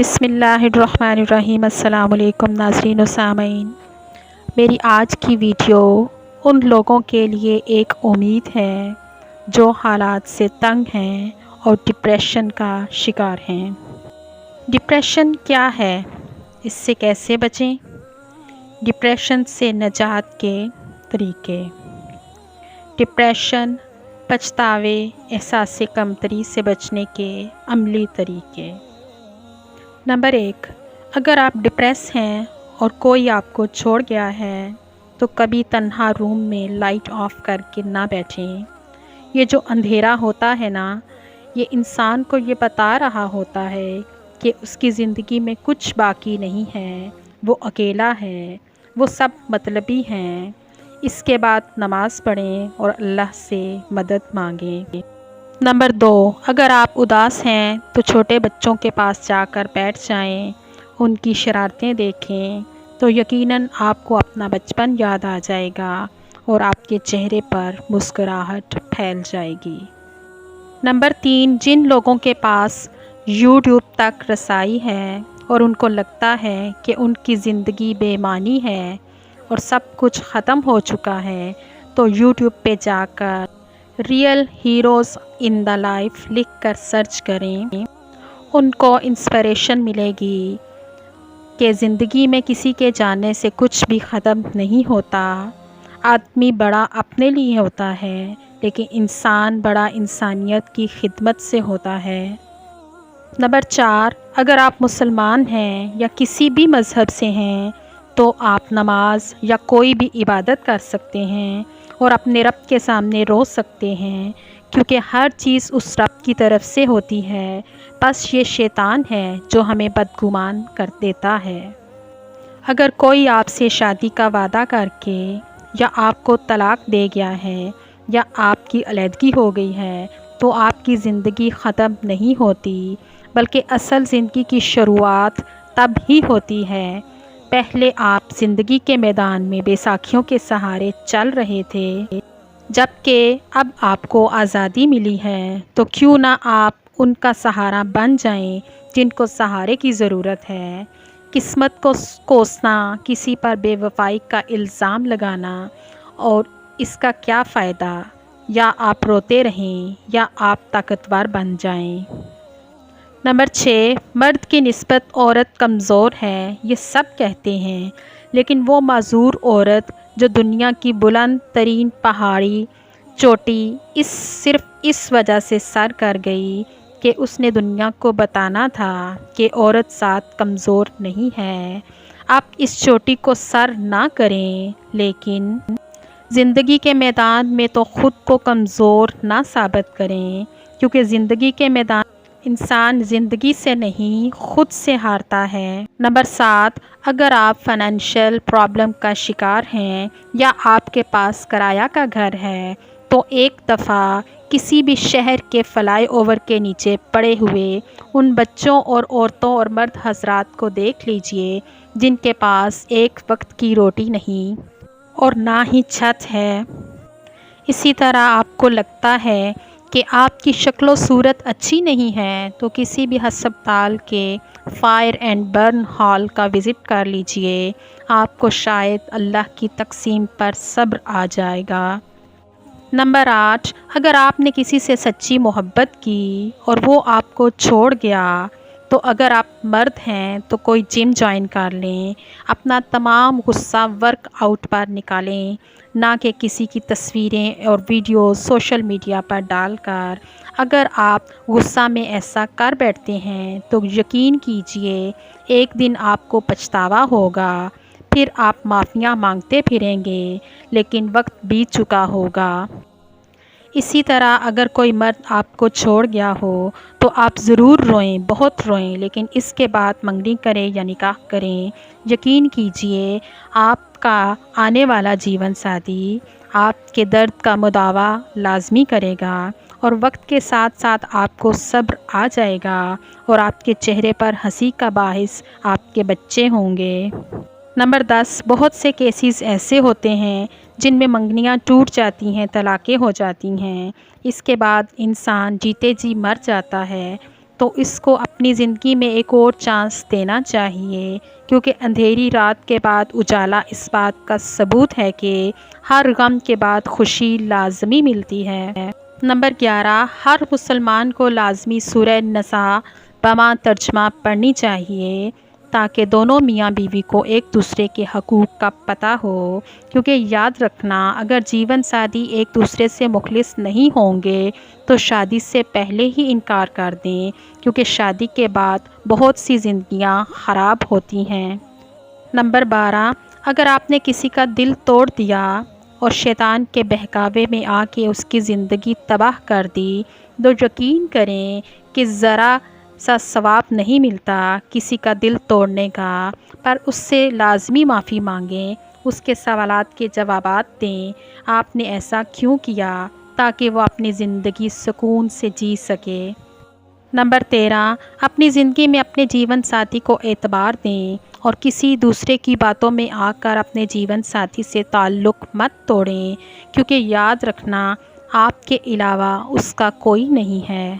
بسم اللہ الرحمن الرحیم۔ السلام علیکم ناظرین و سامعین، میری آج کی ویڈیو ان لوگوں کے لیے ایک امید ہے جو حالات سے تنگ ہیں اور ڈپریشن کا شکار ہیں۔ ڈپریشن کیا ہے؟ اس سے کیسے بچیں؟ ڈپریشن سے نجات کے طریقے۔ ڈپریشن، پچھتاوے، احساس کمتری سے بچنے کے عملی طریقے۔ نمبر 1، اگر آپ ڈپریس ہیں اور کوئی آپ کو چھوڑ گیا ہے تو کبھی تنہا روم میں لائٹ آف کر کے نہ بیٹھیں۔ یہ جو اندھیرا ہوتا ہے نا، یہ انسان کو یہ بتا رہا ہوتا ہے کہ اس کی زندگی میں کچھ باقی نہیں ہے، وہ اکیلا ہے، وہ سب مطلبی ہیں۔ اس کے بعد نماز پڑھیں اور اللہ سے مدد مانگیں۔ نمبر 2، اگر آپ اداس ہیں تو چھوٹے بچوں کے پاس جا کر بیٹھ جائیں، ان کی شرارتیں دیکھیں تو یقیناً آپ کو اپنا بچپن یاد آ جائے گا اور آپ کے چہرے پر مسکراہٹ پھیل جائے گی۔ نمبر 3، جن لوگوں کے پاس یوٹیوب تک رسائی ہے اور ان کو لگتا ہے کہ ان کی زندگی بے معنی ہے اور سب کچھ ختم ہو چکا ہے، تو یوٹیوب پہ جا کر real heroes in the life لکھ کر سرچ کریں۔ ان کو انسپریشن ملے گی کہ زندگی میں کسی کے جانے سے کچھ بھی ختم نہیں ہوتا۔ آدمی بڑا اپنے لیے ہوتا ہے، لیکن انسان بڑا انسانیت کی خدمت سے ہوتا ہے۔ نمبر 4، اگر آپ مسلمان ہیں یا کسی بھی مذہب سے ہیں تو آپ نماز یا کوئی بھی عبادت کر سکتے ہیں اور اپنے رب کے سامنے رو سکتے ہیں، کیونکہ ہر چیز اس رب کی طرف سے ہوتی ہے، بس یہ شیطان ہے جو ہمیں بدگمان کر دیتا ہے۔ اگر کوئی آپ سے شادی کا وعدہ کر کے یا آپ کو طلاق دے گیا ہے یا آپ کی علیحدگی ہو گئی ہے تو آپ کی زندگی ختم نہیں ہوتی، بلکہ اصل زندگی کی شروعات تب ہی ہوتی ہے۔ پہلے آپ زندگی کے میدان میں بیساکھیوں کے سہارے چل رہے تھے، جبکہ اب آپ کو آزادی ملی ہے تو کیوں نہ آپ ان کا سہارا بن جائیں جن کو سہارے کی ضرورت ہے۔ قسمت کو کوسنا، کسی پر بے وفائی کا الزام لگانا اور اس کا کیا فائدہ؟ یا آپ روتے رہیں یا آپ طاقتور بن جائیں۔ نمبر 6، مرد کی نسبت عورت کمزور ہے، یہ سب کہتے ہیں، لیکن وہ معذور عورت جو دنیا کی بلند ترین پہاڑی چوٹی صرف اس وجہ سے سر کر گئی کہ اس نے دنیا کو بتانا تھا کہ عورت ذات کمزور نہیں ہے۔ آپ اس چوٹی کو سر نہ کریں، لیکن زندگی کے میدان میں تو خود کو کمزور نہ ثابت کریں، کیونکہ زندگی کے میدان انسان زندگی سے نہیں خود سے ہارتا ہے۔ نمبر 7، اگر آپ فائنینشیل پرابلم کا شکار ہیں یا آپ کے پاس کرایہ کا گھر ہے تو ایک دفعہ کسی بھی شہر کے فلائی اوور کے نیچے پڑے ہوئے ان بچوں اور عورتوں اور مرد حضرات کو دیکھ لیجئے جن کے پاس ایک وقت کی روٹی نہیں اور نہ ہی چھت ہے۔ اسی طرح آپ کو لگتا ہے کہ آپ کی شکل و صورت اچھی نہیں ہے تو کسی بھی ہسپتال کے فائر اینڈ برن ہال کا وزٹ کر لیجئے، آپ کو شاید اللہ کی تقسیم پر صبر آ جائے گا۔ نمبر 8، اگر آپ نے کسی سے سچی محبت کی اور وہ آپ کو چھوڑ گیا تو اگر آپ مرد ہیں تو کوئی جم جوائن کر لیں، اپنا تمام غصہ ورک آؤٹ پر نکالیں، نہ کہ کسی کی تصویریں اور ویڈیوز سوشل میڈیا پر ڈال کر۔ اگر آپ غصہ میں ایسا کر بیٹھتے ہیں تو یقین کیجئے ایک دن آپ کو پچھتاوا ہوگا، پھر آپ معافیاں مانگتے پھریں گے، لیکن وقت بیت چکا ہوگا۔ اسی طرح اگر کوئی مرد آپ کو چھوڑ گیا ہو تو آپ ضرور روئیں، بہت روئیں، لیکن اس کے بعد منگنی کریں یا نکاح کریں۔ یقین کیجئے آپ کا آنے والا جیون ساتھی آپ کے درد کا مداوا لازمی کرے گا اور وقت کے ساتھ ساتھ آپ کو صبر آ جائے گا اور آپ کے چہرے پر ہنسی کا باعث آپ کے بچے ہوں گے۔ نمبر 10، بہت سے کیسز ایسے ہوتے ہیں جن میں منگنیاں ٹوٹ جاتی ہیں، طلاقیں ہو جاتی ہیں، اس کے بعد انسان جیتے جی مر جاتا ہے، تو اس کو اپنی زندگی میں ایک اور چانس دینا چاہیے، کیونکہ اندھیری رات کے بعد اجالا اس بات کا ثبوت ہے کہ ہر غم کے بعد خوشی لازمی ملتی ہے۔ نمبر 11، ہر مسلمان کو لازمی سورہ نساء بما ترجمہ پڑھنی چاہیے تاکہ دونوں میاں بیوی کو ایک دوسرے کے حقوق کا پتہ ہو، کیونکہ یاد رکھنا اگر جیون ساتھی ایک دوسرے سے مخلص نہیں ہوں گے تو شادی سے پہلے ہی انکار کر دیں، کیونکہ شادی کے بعد بہت سی زندگیاں خراب ہوتی ہیں۔ نمبر 12، اگر آپ نے کسی کا دل توڑ دیا اور شیطان کے بہکاوے میں آ کے اس کی زندگی تباہ کر دی تو یقین کریں کہ ذرا سا ثواب نہیں ملتا کسی کا دل توڑنے کا، پر اس سے لازمی معافی مانگیں، اس کے سوالات کے جوابات دیں، آپ نے ایسا کیوں کیا، تاکہ وہ اپنی زندگی سکون سے جی سکے۔ نمبر 13، اپنی زندگی میں اپنے جیون ساتھی کو اعتبار دیں اور کسی دوسرے کی باتوں میں آ کر اپنے جیون ساتھی سے تعلق مت توڑیں، کیونکہ یاد رکھنا آپ کے علاوہ اس کا کوئی نہیں ہے۔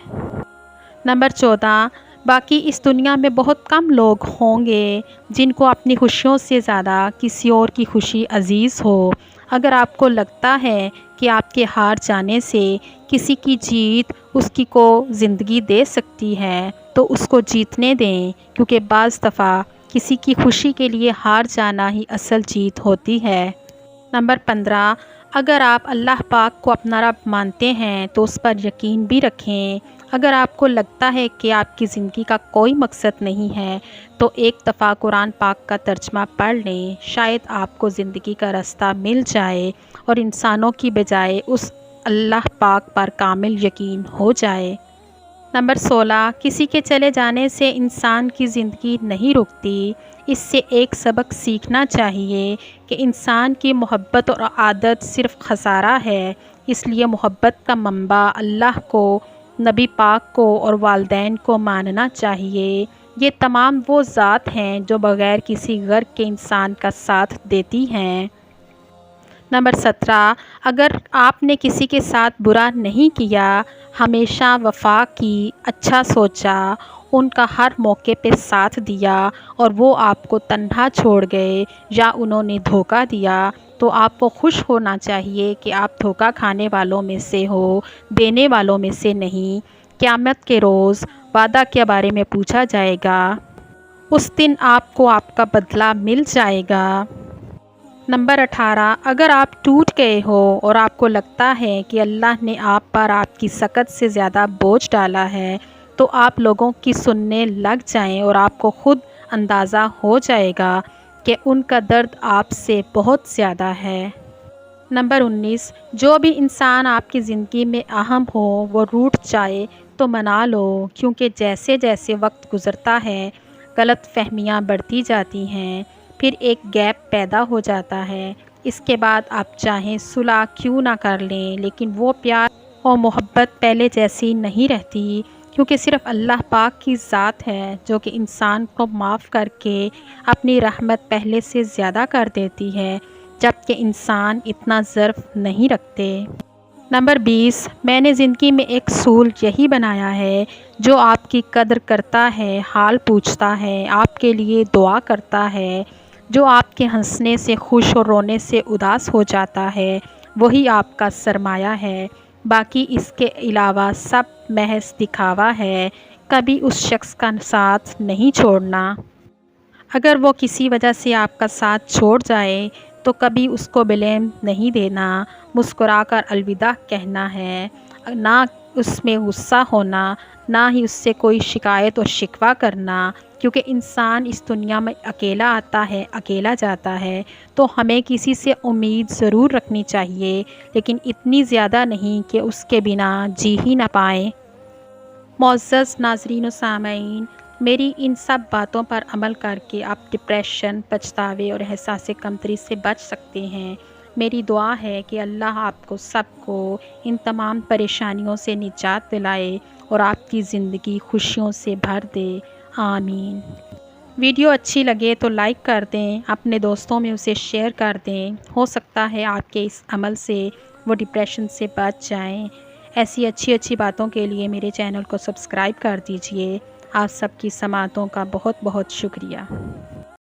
نمبر 14، باقی اس دنیا میں بہت کم لوگ ہوں گے جن کو اپنی خوشیوں سے زیادہ کسی اور کی خوشی عزیز ہو۔ اگر آپ کو لگتا ہے کہ آپ کے ہار جانے سے کسی کی جیت اس کی کو زندگی دے سکتی ہے تو اس کو جیتنے دیں، کیونکہ بعض دفعہ کسی کی خوشی کے لیے ہار جانا ہی اصل جیت ہوتی ہے۔ نمبر 15، اگر آپ اللہ پاک کو اپنا رب مانتے ہیں تو اس پر یقین بھی رکھیں۔ اگر آپ کو لگتا ہے کہ آپ کی زندگی کا کوئی مقصد نہیں ہے تو ایک دفعہ قرآن پاک کا ترجمہ پڑھ لیں، شاید آپ کو زندگی کا راستہ مل جائے اور انسانوں کی بجائے اس اللہ پاک پر کامل یقین ہو جائے۔ نمبر 16، کسی کے چلے جانے سے انسان کی زندگی نہیں رکتی، اس سے ایک سبق سیکھنا چاہیے کہ انسان کی محبت اور عادت صرف خسارہ ہے، اس لیے محبت کا منبع اللہ کو، نبی پاک کو اور والدین کو ماننا چاہیے۔ یہ تمام وہ ذات ہیں جو بغیر کسی غرض کے انسان کا ساتھ دیتی ہیں۔ نمبر 17، اگر آپ نے کسی کے ساتھ برا نہیں کیا، ہمیشہ وفا کی، اچھا سوچا، ان کا ہر موقع پہ ساتھ دیا اور وہ آپ کو تنہا چھوڑ گئے یا انہوں نے دھوکہ دیا، تو آپ کو خوش ہونا چاہیے کہ آپ دھوکہ کھانے والوں میں سے ہو، دینے والوں میں سے نہیں۔ قیامت کے روز وعدہ کے بارے میں پوچھا جائے گا، اس دن آپ کو آپ کا بدلہ مل جائے گا۔ نمبر 18، اگر آپ ٹوٹ گئے ہو اور آپ کو لگتا ہے کہ اللہ نے آپ پر آپ کی سکت سے زیادہ بوجھ ڈالا ہے تو آپ لوگوں کی سننے لگ جائیں اور آپ کو خود اندازہ ہو جائے گا کہ ان کا درد آپ سے بہت زیادہ ہے۔ نمبر 19، جو بھی انسان آپ کی زندگی میں اہم ہو وہ روٹھ جائے تو منا لو، کیونکہ جیسے جیسے وقت گزرتا ہے غلط فہمیاں بڑھتی جاتی ہیں، پھر ایک گیپ پیدا ہو جاتا ہے۔ اس کے بعد آپ چاہیں صلح کیوں نہ کر لیں، لیکن وہ پیار اور محبت پہلے جیسی نہیں رہتی، کیونکہ صرف اللہ پاک کی ذات ہے جو کہ انسان کو معاف کر کے اپنی رحمت پہلے سے زیادہ کر دیتی ہے، جبکہ انسان اتنا ظرف نہیں رکھتے۔ نمبر 20، میں نے زندگی میں ایک اصول یہی بنایا ہے، جو آپ کی قدر کرتا ہے، حال پوچھتا ہے، آپ کے لیے دعا کرتا ہے، جو آپ کے ہنسنے سے خوش اور رونے سے اداس ہو جاتا ہے، وہی آپ کا سرمایہ ہے۔ باقی اس کے علاوہ سب محض دکھاوا ہے۔ کبھی اس شخص کا ساتھ نہیں چھوڑنا۔ اگر وہ کسی وجہ سے آپ کا ساتھ چھوڑ جائے تو کبھی اس کو بلیم نہیں دینا، مسکرا کر الوداع کہنا ہے، نہ اس میں غصہ ہونا، نہ ہی اس سے کوئی شکایت اور شکوہ کرنا، کیونکہ انسان اس دنیا میں اکیلا آتا ہے، اکیلا جاتا ہے، تو ہمیں کسی سے امید ضرور رکھنی چاہیے، لیکن اتنی زیادہ نہیں کہ اس کے بنا جی ہی نہ پائیں۔ معزز ناظرین و سامعین، میری ان سب باتوں پر عمل کر کے آپ ڈپریشن، پچھتاوے اور احساس کمتری سے بچ سکتے ہیں۔ میری دعا ہے کہ اللہ آپ کو سب کو ان تمام پریشانیوں سے نجات دلائے اور آپ کی زندگی خوشیوں سے بھر دے، آمین۔ ویڈیو اچھی لگے تو لائک کر دیں، اپنے دوستوں میں اسے شیئر کر دیں، ہو سکتا ہے آپ کے اس عمل سے وہ ڈپریشن سے بچ جائیں۔ ایسی اچھی اچھی باتوں کے لیے میرے چینل کو سبسکرائب کر دیجئے۔ آپ سب کی سماعتوں کا بہت بہت شکریہ۔